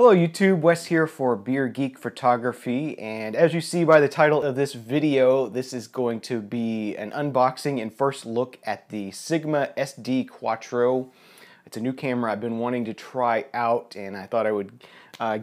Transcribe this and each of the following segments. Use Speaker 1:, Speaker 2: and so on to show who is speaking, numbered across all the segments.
Speaker 1: Hello YouTube, Wes here for Geek Photography, and as you see by the title of this video, this is going to be an unboxing and first look at the Sigma SD Quattro. It's a new camera I've been wanting to try out, and I thought I would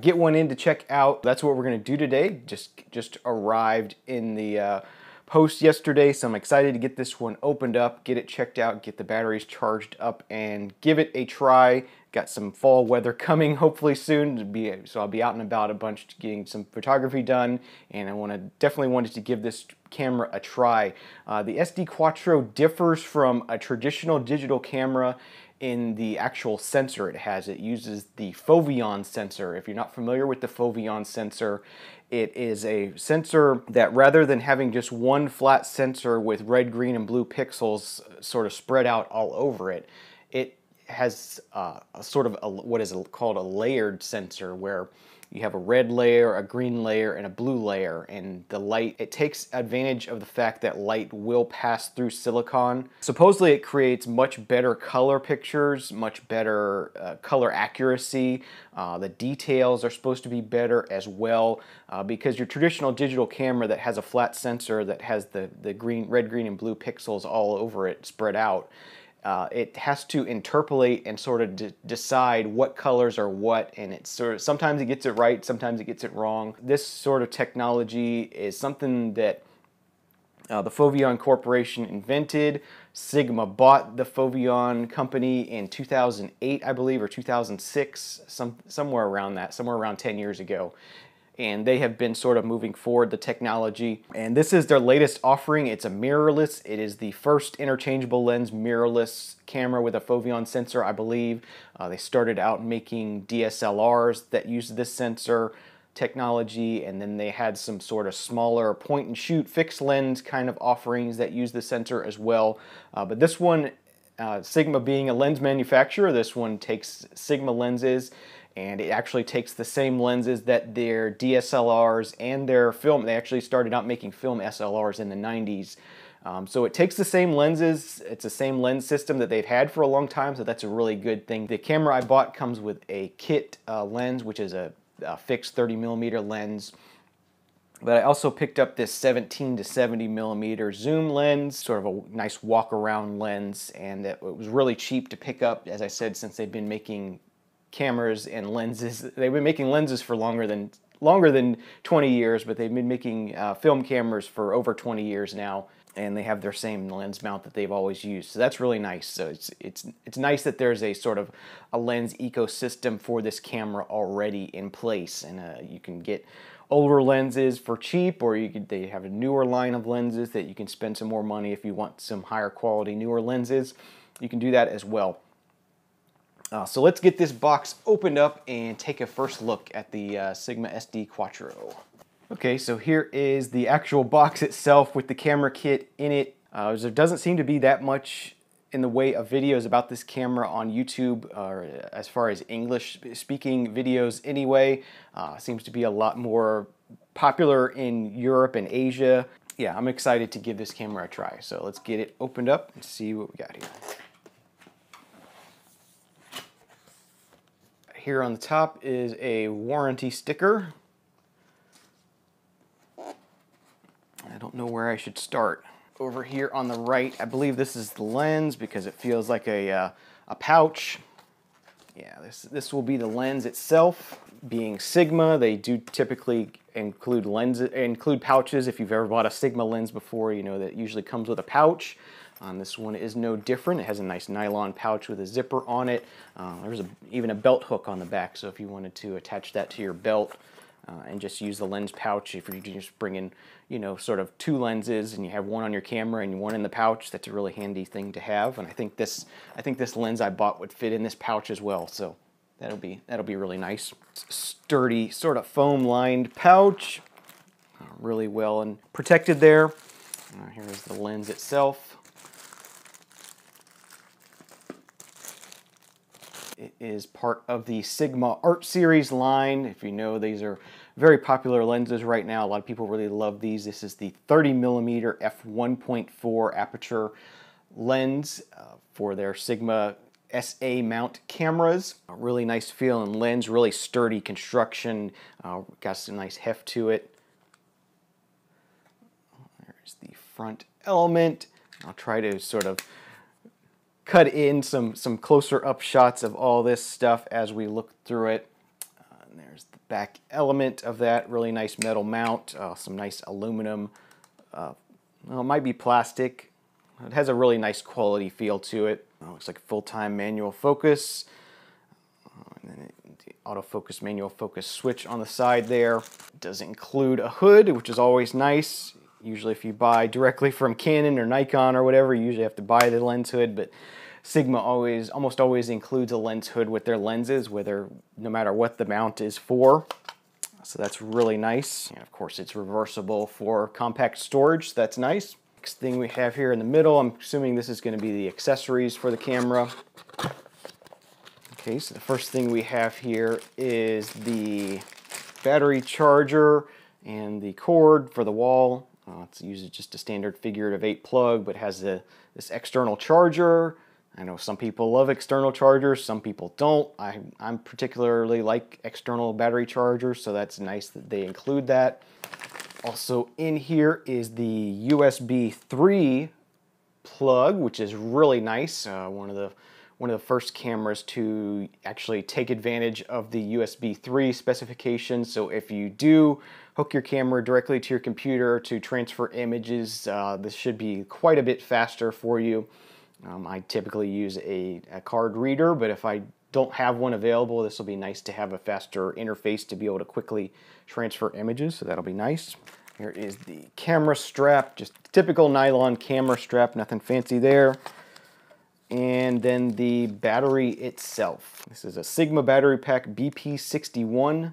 Speaker 1: get one in to check out. That's what we're going to do today. Just arrived in the post yesterday, so I'm excited to get this one opened up, get it checked out, get the batteries charged up, and give it a try. Got some fall weather coming hopefully soon, so I'll be out and about a bunch getting some photography done, and I definitely wanted to give this camera a try. The SD Quattro differs from a traditional digital camera in the actual sensor it has. It uses the Foveon sensor. If you're not familiar with the Foveon sensor, it is a sensor that rather than having just one flat sensor with red, green, and blue pixels sort of spread out all over it, it has what is called a layered sensor, where you have a red layer, a green layer, and a blue layer, and the light, it takes advantage of the fact that light will pass through silicon. Supposedly it creates much better color pictures, much better color accuracy. The details are supposed to be better as well, because your traditional digital camera that has a flat sensor that has the red, green, and blue pixels all over it spread out, it has to interpolate and sort of decide what colors are what, and it's sort of, sometimes it gets it right, sometimes it gets it wrong. This sort of technology is something that the Foveon Corporation invented. Sigma bought the Foveon company in 2008, I believe, or 2006, somewhere around that, somewhere around 10 years ago. And they have been sort of moving forward the technology. And this is their latest offering. It's a mirrorless. It is the first interchangeable lens mirrorless camera with a Foveon sensor, I believe. They started out making DSLRs that used this sensor technology, and then they had some sort of smaller point and shoot fixed lens kind of offerings that use the sensor as well. But this one, Sigma being a lens manufacturer, this one takes Sigma lenses, and it actually takes the same lenses that their DSLRs and their film, they actually started out making film SLRs in the 90s. So it takes the same lenses, it's the same lens system that they've had for a long time, so that's a really good thing. The camera I bought comes with a kit lens, which is a fixed 30mm lens. But I also picked up this 17 to 70mm zoom lens, sort of a nice walk-around lens, and it was really cheap to pick up, as I said, since they've been making cameras and lenses. They've been making lenses for longer than 20 years, but they've been making film cameras for over 20 years now, and they have their same lens mount that they've always used. So that's really nice. So it's nice that there's a sort of a lens ecosystem for this camera already in place, and you can get older lenses for cheap, or they have a newer line of lenses that you can spend some more money if you want some higher quality newer lenses. You can do that as well. So let's get this box opened up and take a first look at the Sigma SD Quattro. Okay, so here is the actual box itself with the camera kit in it. There doesn't seem to be that much in the way of videos about this camera on YouTube, as far as English-speaking videos anyway. Seems to be a lot more popular in Europe and Asia. Yeah, I'm excited to give this camera a try. So let's get it opened up and see what we got here. Here on the top is a warranty sticker. I don't know where I should start. Over here on the right, I believe this is the lens because it feels like a pouch. Yeah, this will be the lens itself. Being Sigma, they do typically include pouches. If you've ever bought a Sigma lens before, you know that it usually comes with a pouch. This one is no different. It has a nice nylon pouch with a zipper on it. There's even a belt hook on the back, so if you wanted to attach that to your belt and just use the lens pouch, if you're just bringing, you know, sort of two lenses and you have one on your camera and one in the pouch, that's a really handy thing to have. And I think this lens I bought would fit in this pouch as well, so that'll be really nice. Sturdy, sort of foam-lined pouch, really well and protected there. Here is the lens itself. It is part of the Sigma Art Series line. If you know, these are very popular lenses right now. A lot of people really love these. This is the 30mm f1.4 aperture lens for their Sigma SA mount cameras. A really nice feel and lens, really sturdy construction, got some nice heft to it. There's the front element. I'll try to sort of cut in some closer up shots of all this stuff as we look through it. And there's the back element of that, really nice metal mount, some nice aluminum, well, it might be plastic. It has a really nice quality feel to it. Looks like full-time manual focus. And then the autofocus, manual focus switch on the side there. It does include a hood, which is always nice. Usually if you buy directly from Canon or Nikon or whatever, you usually have to buy the lens hood, but Sigma almost always includes a lens hood with their lenses, no matter what the mount is for. So that's really nice. And of course it's reversible for compact storage, so that's nice. Next thing we have here in the middle, I'm assuming this is going to be the accessories for the camera. Okay, so the first thing we have here is the battery charger and the cord for the wall. It's usually just a standard figurative 8 plug, but has this external charger. I know some people love external chargers, some people don't. I'm particularly like external battery chargers, so that's nice that they include that. Also in here is the USB 3 plug, which is really nice. One of the first cameras to actually take advantage of the USB 3 specifications. So if you do hook your camera directly to your computer to transfer images, this should be quite a bit faster for you. I typically use a card reader, but if I don't have one available, this will be nice to have a faster interface to be able to quickly transfer images, so that'll be nice. Here is the camera strap, just typical nylon camera strap, nothing fancy there. And then the battery itself. This is a Sigma battery pack BP61,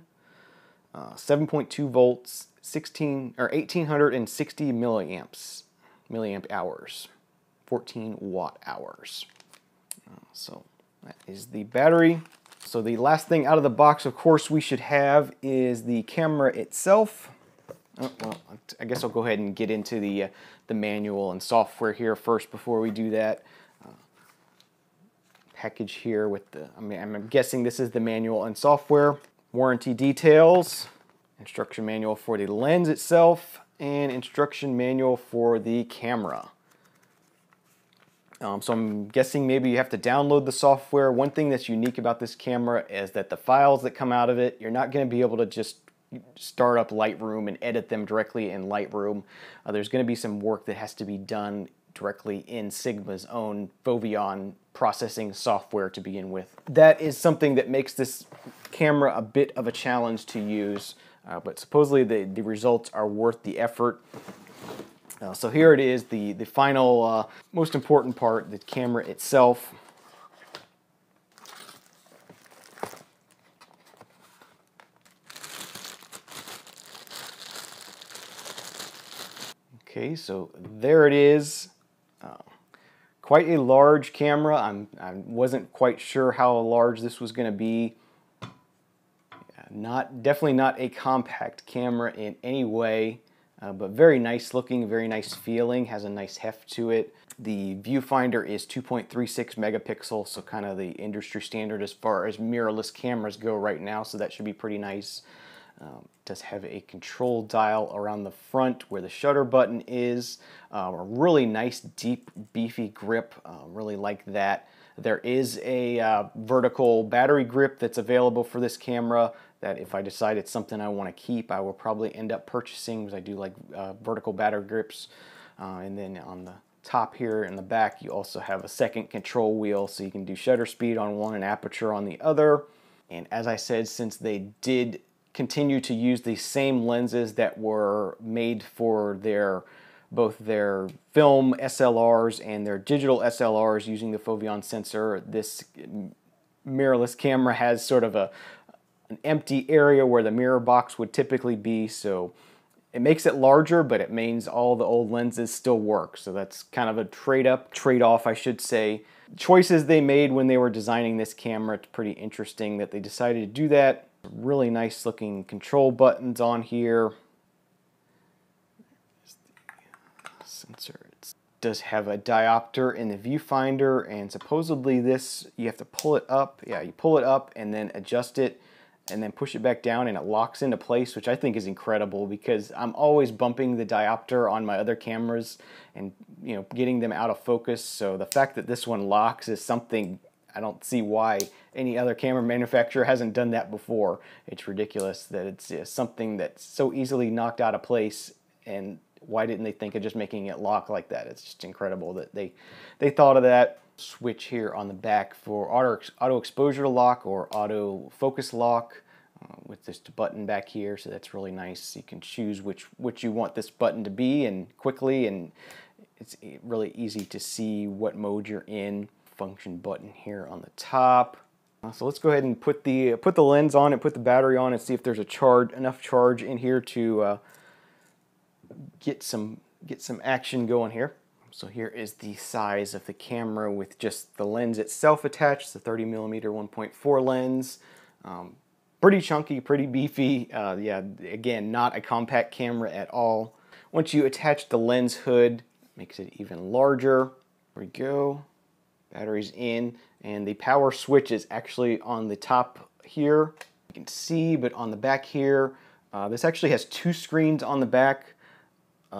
Speaker 1: 7.2 volts, 1860 milliamp hours, 14 watt hours. So that is the battery. So the last thing out of the box, of course, we should have is the camera itself. Oh, well, I guess I'll go ahead and get into the manual and software here first before we do that. Package here with I'm guessing this is the manual and software. Warranty details, instruction manual for the lens itself, and instruction manual for the camera. So I'm guessing maybe you have to download the software. One thing that's unique about this camera is that the files that come out of it, you're not going to be able to just start up Lightroom and edit them directly in Lightroom. There's going to be some work that has to be done directly in Sigma's own Foveon processing software to begin with. That is something that makes this camera a bit of a challenge to use, but supposedly the results are worth the effort. So here it is, the final, most important part, the camera itself. Okay, so there it is. Quite a large camera. I wasn't quite sure how large this was going to be. Definitely not a compact camera in any way. But very nice looking, very nice feeling, has a nice heft to it. The viewfinder is 2.36 megapixels, so kind of the industry standard as far as mirrorless cameras go right now, so that should be pretty nice. It does have a control dial around the front where the shutter button is. A really nice, deep, beefy grip, really like that. There is a vertical battery grip that's available for this camera that if I decide it's something I want to keep, I will probably end up purchasing because I do like vertical battery grips. And then on the top here in the back, you also have a second control wheel so you can do shutter speed on one and aperture on the other. And as I said, since they did continue to use the same lenses that were made for both their film SLRs and their digital SLRs using the Foveon sensor, this mirrorless camera has sort of an empty area where the mirror box would typically be, so it makes it larger, but it means all the old lenses still work. So that's kind of a trade-off, I should say. Choices they made when they were designing this camera, it's pretty interesting that they decided to do that. Really nice looking control buttons on here. Sensor. does have a diopter in the viewfinder, and supposedly this, you have to pull it up. Yeah, you pull it up and then adjust it and then push it back down and it locks into place, which I think is incredible because I'm always bumping the diopter on my other cameras and, you know, getting them out of focus. So the fact that this one locks is something I don't see why any other camera manufacturer hasn't done that before. It's ridiculous that it's something that's so easily knocked out of place, and why didn't they think of just making it lock like that? It's just incredible that they thought of that. Switch here on the back for auto exposure lock or auto focus lock with this button back here, so that's really nice. You can choose which you want this button to be and quickly, and it's really easy to see what mode you're in. Function button here on the top. So let's go ahead and put the lens on it, put the battery on, and see if there's enough charge in here to get some action going here. So here is the size of the camera with just the lens itself attached. It's a 30mm 1.4 lens. Pretty chunky, pretty beefy. Yeah, again, not a compact camera at all. Once you attach the lens hood, it makes it even larger. There we go. Battery's in, and the power switch is actually on the top here. You can see, but on the back here, this actually has two screens on the back.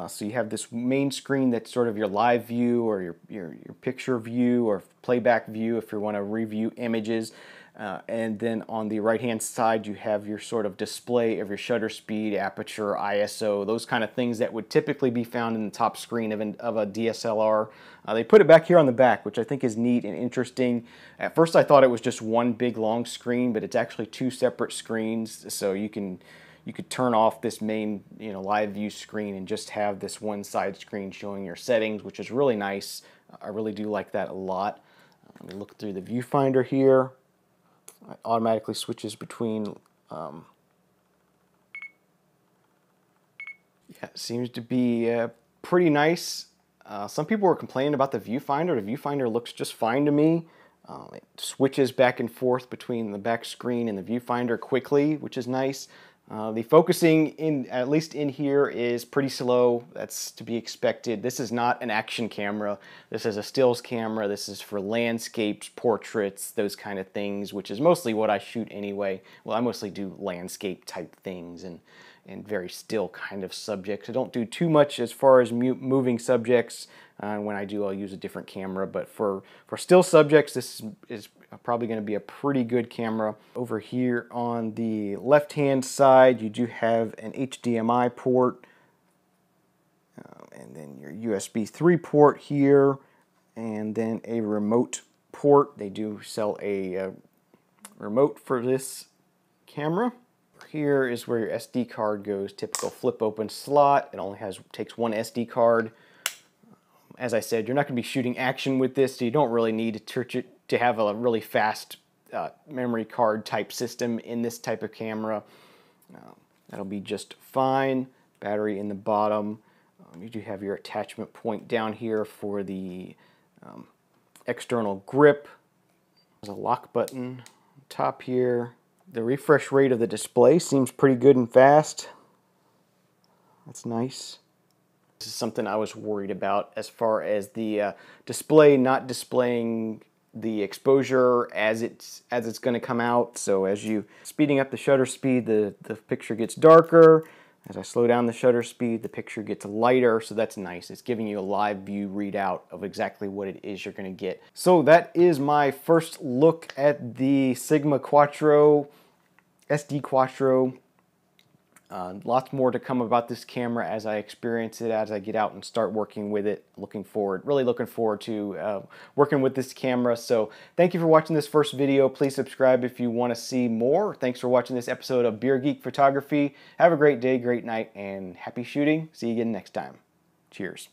Speaker 1: So you have this main screen that's sort of your live view or your picture view or playback view if you want to review images. And then on the right hand side you have your sort of display of your shutter speed, aperture, ISO, those kind of things that would typically be found in the top screen of a DSLR. They put it back here on the back, which I think is neat and interesting. At first I thought it was just one big long screen, but it's actually two separate screens, so you could turn off this main, you know, live view screen and just have this one side screen showing your settings, which is really nice. I really do like that a lot. Let me look through the viewfinder here. It automatically switches between, yeah, it seems to be pretty nice. Some people were complaining about the viewfinder. The viewfinder looks just fine to me. It switches back and forth between the back screen and the viewfinder quickly, which is nice. The focusing, at least in here, is pretty slow. That's to be expected. This is not an action camera. This is a stills camera. This is for landscapes, portraits, those kind of things, which is mostly what I shoot anyway. Well, I mostly do landscape type things and very still kind of subjects. I don't do too much as far as moving subjects. When I do, I'll use a different camera. But for still subjects, this is probably going to be a pretty good camera. Over here on the left-hand side, you do have an HDMI port, and then your USB 3 port here, and then a remote port. They do sell a remote for this camera. Here is where your SD card goes. Typical flip open slot. It only takes one SD card. As I said, you're not going to be shooting action with this, so you don't really need to have a really fast memory card type system in this type of camera. That'll be just fine. Battery in the bottom. You do have your attachment point down here for the external grip. There's a lock button on top here. The refresh rate of the display seems pretty good and fast. That's nice. This is something I was worried about as far as the display not displaying the exposure as it's going to come out. So as you speeding up the shutter speed, the picture gets darker. As I slow down the shutter speed, the picture gets lighter, so that's nice. It's giving you a live view readout of exactly what it is you're going to get. So that is my first look at the Sigma Quattro, SD Quattro. Lots more to come about this camera as I experience it, as I get out and start working with it. Really looking forward to working with this camera. So thank you for watching this first video. Please subscribe if you want to see more. Thanks for watching this episode of Beer Geek Photography. Have a great day, great night, and happy shooting. See you again next time. Cheers.